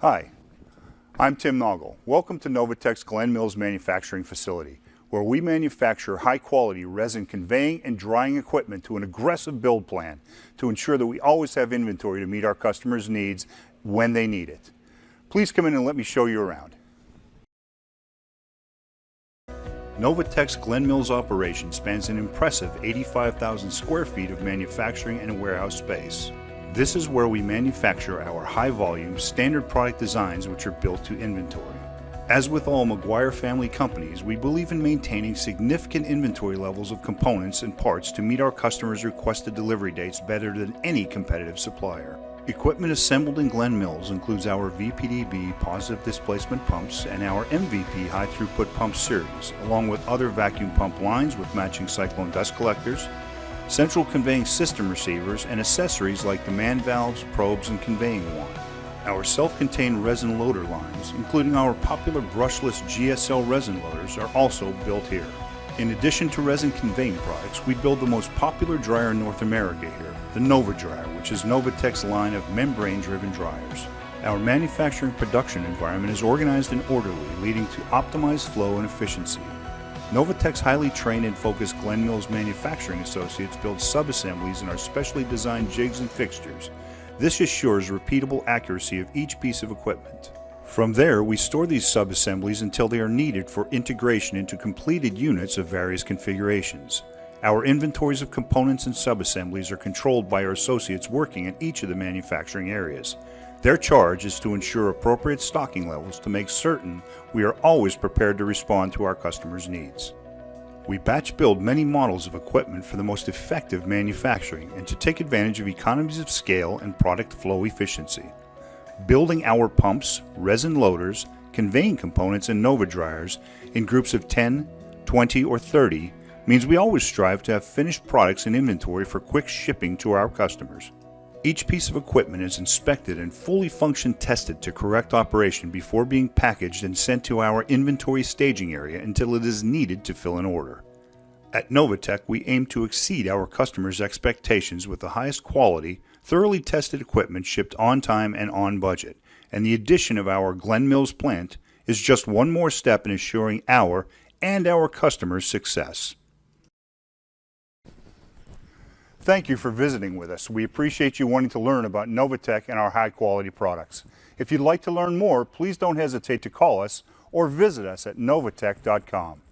Hi, I'm Tim Noggle. Welcome to Novatec's Glen Mills manufacturing facility, where we manufacture high-quality resin conveying and drying equipment to an aggressive build plan to ensure that we always have inventory to meet our customers' needs when they need it. Please come in and let me show you around. Novatec's Glen Mills operation spans an impressive 85,000 square feet of manufacturing and warehouse space. This is where we manufacture our high-volume, standard product designs which are built to inventory. As with all McGuire family companies, we believe in maintaining significant inventory levels of components and parts to meet our customers' requested delivery dates better than any competitive supplier. Equipment assembled in Glen Mills includes our VPDB positive displacement pumps and our MVP high throughput pump series, along with other vacuum pump lines with matching cyclone dust collectors, central conveying system receivers, and accessories like demand valves, probes, and conveying wand. Our self-contained resin loader lines, including our popular brushless GSL resin loaders, are also built here. In addition to resin conveying products, we build the most popular dryer in North America here, the Nova dryer, which is Novatec's line of membrane-driven dryers. Our manufacturing production environment is organized and orderly, leading to optimized flow and efficiency. Novatec's highly trained and focused Glen Mills manufacturing associates build sub-assemblies in our specially designed jigs and fixtures. This assures repeatable accuracy of each piece of equipment. From there, we store these sub-assemblies until they are needed for integration into completed units of various configurations. Our inventories of components and sub-assemblies are controlled by our associates working in each of the manufacturing areas. Their charge is to ensure appropriate stocking levels to make certain we are always prepared to respond to our customers' needs. We batch build many models of equipment for the most effective manufacturing and to take advantage of economies of scale and product flow efficiency. Building our pumps, resin loaders, conveying components, and Nova dryers in groups of 10, 20, or 30 means we always strive to have finished products in inventory for quick shipping to our customers. Each piece of equipment is inspected and fully function tested to correct operation before being packaged and sent to our inventory staging area until it is needed to fill an order. At Novatec, we aim to exceed our customers' expectations with the highest quality, thoroughly tested equipment shipped on time and on budget, and the addition of our Glen Mills plant is just one more step in assuring our and our customers' success. Thank you for visiting with us. We appreciate you wanting to learn about Novatec and our high-quality products. If you'd like to learn more, please don't hesitate to call us or visit us at novatec.com.